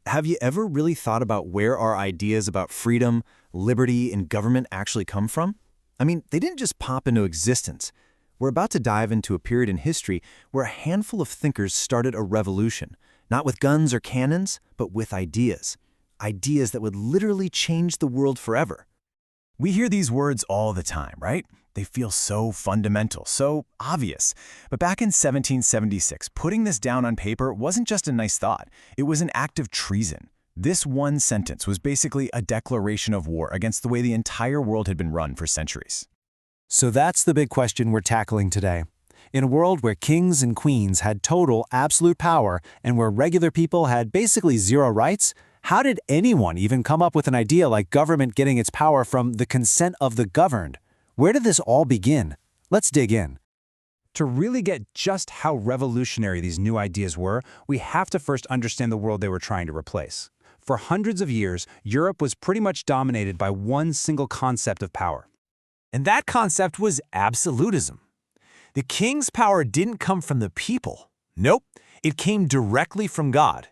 have you ever really thought about where our ideas about freedom, liberty, and government actually come from? I mean, they didn't just pop into existence. We're about to dive into a period in history where a handful of thinkers started a revolution, not with guns or cannons, but with ideas. Ideas that would literally change the world forever. We hear these words all the time, right? They feel so fundamental, so obvious. But back in 1776, putting this down on paper wasn't just a nice thought. It was an act of treason. This one sentence was basically a declaration of war against the way the entire world had been run for centuries. So that's the big question we're tackling today. In a world where kings and queens had total, absolute power and where regular people had basically zero rights, how did anyone even come up with an idea like government getting its power from the consent of the governed? Where did this all begin? Let's dig in. To really get just how revolutionary these new ideas were, we have to first understand the world they were trying to replace. For hundreds of years, Europe was pretty much dominated by one single concept of power. And that concept was absolutism. The king's power didn't come from the people. Nope, it came directly from God.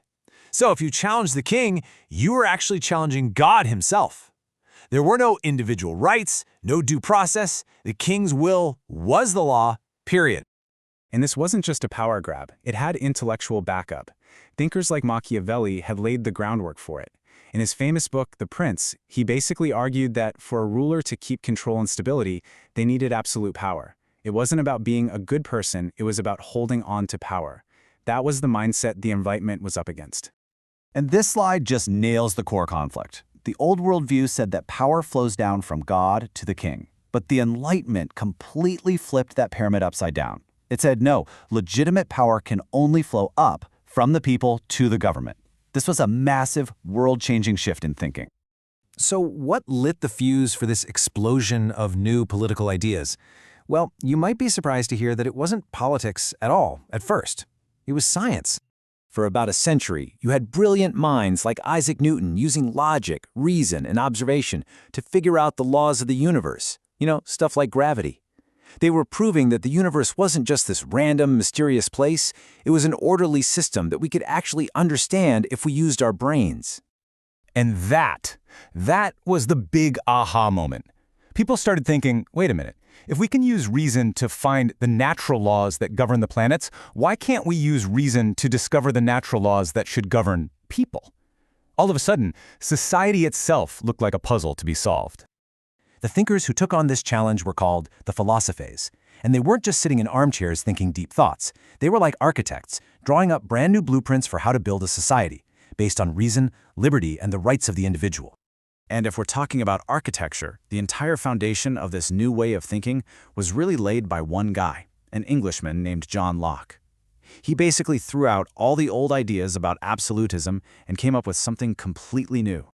So if you challenged the king, you were actually challenging God himself. There were no individual rights, no due process. The king's will was the law, period. And this wasn't just a power grab. It had intellectual backup. Thinkers like Machiavelli had laid the groundwork for it. In his famous book, The Prince, he basically argued that for a ruler to keep control and stability, they needed absolute power. It wasn't about being a good person, it was about holding on to power. That was the mindset the Enlightenment was up against. And this slide just nails the core conflict. The old worldview said that power flows down from God to the king. But the Enlightenment completely flipped that pyramid upside down. It said, no, legitimate power can only flow up from the people to the government. This was a massive, world-changing shift in thinking. So what lit the fuse for this explosion of new political ideas? Well, you might be surprised to hear that it wasn't politics at all at first. It was science. For about a century, you had brilliant minds like Isaac Newton using logic, reason, and observation to figure out the laws of the universe. Stuff like gravity. They were proving that the universe wasn't just this random, mysterious place. It was an orderly system that we could actually understand if we used our brains. And that was the big aha moment. People started thinking, wait a minute, if we can use reason to find the natural laws that govern the planets, why can't we use reason to discover the natural laws that should govern people? All of a sudden, society itself looked like a puzzle to be solved. The thinkers who took on this challenge were called the philosophers. And they weren't just sitting in armchairs thinking deep thoughts. They were like architects, drawing up brand new blueprints for how to build a society, based on reason, liberty, and the rights of the individual. And if we're talking about architecture, the entire foundation of this new way of thinking was really laid by one guy, an Englishman named John Locke. He basically threw out all the old ideas about absolutism and came up with something completely new.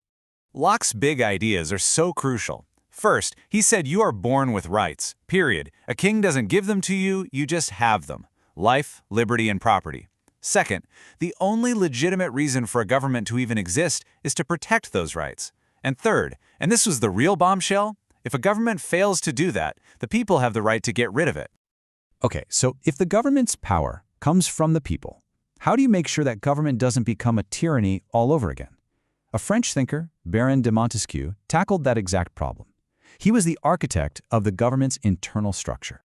Locke's big ideas are so crucial. First, he said you are born with rights, period. A king doesn't give them to you, you just have them. Life, liberty, and property. Second, the only legitimate reason for a government to even exist is to protect those rights. And third, and this was the real bombshell, if a government fails to do that, the people have the right to get rid of it. Okay, so if the government's power comes from the people, how do you make sure that government doesn't become a tyranny all over again? A French thinker, Baron de Montesquieu, tackled that exact problem. He was the architect of the government's internal structure.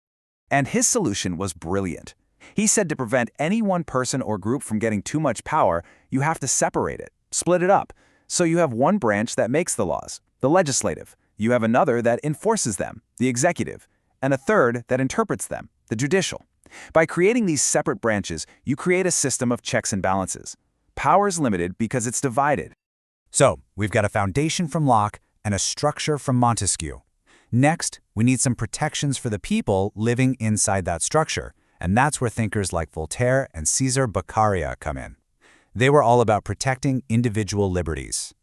And his solution was brilliant. He said to prevent any one person or group from getting too much power, you have to separate it, split it up. So you have one branch that makes the laws, the legislative. You have another that enforces them, the executive. And a third that interprets them, the judicial. By creating these separate branches, you create a system of checks and balances. Power is limited because it's divided. So, we've got a foundation from Locke and a structure from Montesquieu. Next, we need some protections for the people living inside that structure, and that's where thinkers like Voltaire and Cesar Beccaria come in. They were all about protecting individual liberties.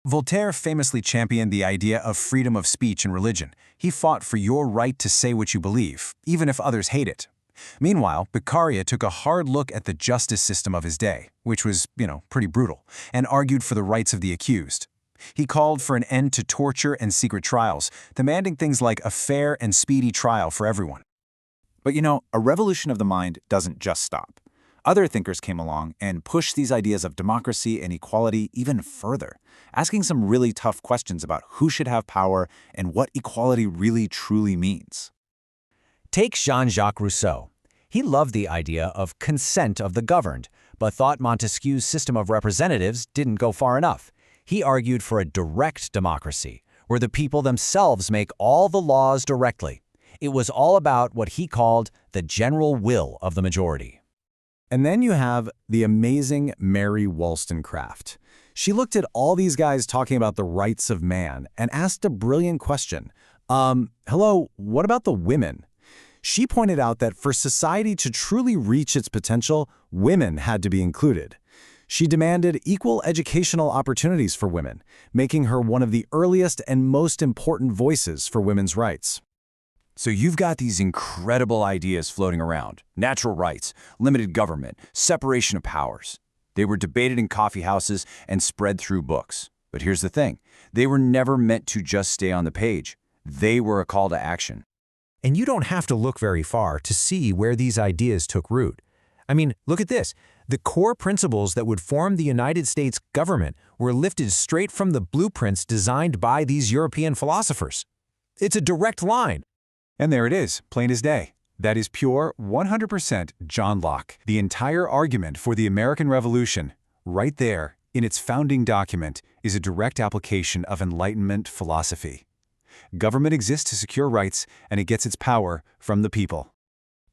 Voltaire famously championed the idea of freedom of speech and religion. He fought for your right to say what you believe, even if others hate it. Meanwhile, Beccaria took a hard look at the justice system of his day, which was, pretty brutal, and argued for the rights of the accused. He called for an end to torture and secret trials, demanding things like a fair and speedy trial for everyone. But a revolution of the mind doesn't just stop. Other thinkers came along and pushed these ideas of democracy and equality even further, asking some really tough questions about who should have power and what equality really truly means. Take Jean-Jacques Rousseau. He loved the idea of consent of the governed, but thought Montesquieu's system of representatives didn't go far enough. He argued for a direct democracy, where the people themselves make all the laws directly. It was all about what he called the general will of the majority. And then you have the amazing Mary Wollstonecraft. She looked at all these guys talking about the rights of man and asked a brilliant question. Hello, what about the women? She pointed out that for society to truly reach its potential, women had to be included. She demanded equal educational opportunities for women, making her one of the earliest and most important voices for women's rights. So you've got these incredible ideas floating around: natural rights, limited government, separation of powers. They were debated in coffee houses and spread through books. But here's the thing: they were never meant to just stay on the page. They were a call to action. And you don't have to look very far to see where these ideas took root. I mean, look at this. The core principles that would form the United States government were lifted straight from the blueprints designed by these European philosophers. It's a direct line. And there it is, plain as day. That is pure 100% John Locke. The entire argument for the American Revolution, right there in its founding document, is a direct application of Enlightenment philosophy. Government exists to secure rights, and it gets its power from the people.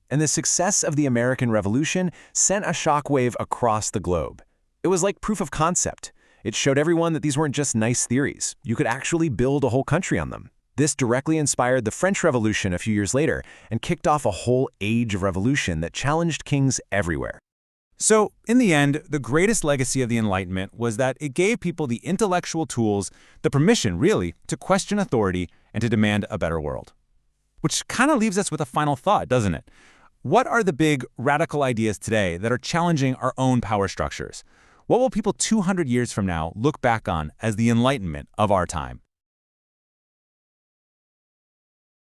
And the success of the American Revolution sent a shockwave across the globe. It was like proof of concept. It showed everyone that these weren't just nice theories. You could actually build a whole country on them. This directly inspired the French Revolution a few years later and kicked off a whole age of revolution that challenged kings everywhere. So, in the end, the greatest legacy of the Enlightenment was that it gave people the intellectual tools, the permission, really, to question authority and to demand a better world. Which kind of leaves us with a final thought, doesn't it? What are the big, radical ideas today that are challenging our own power structures? What will people 200 years from now look back on as the Enlightenment of our time?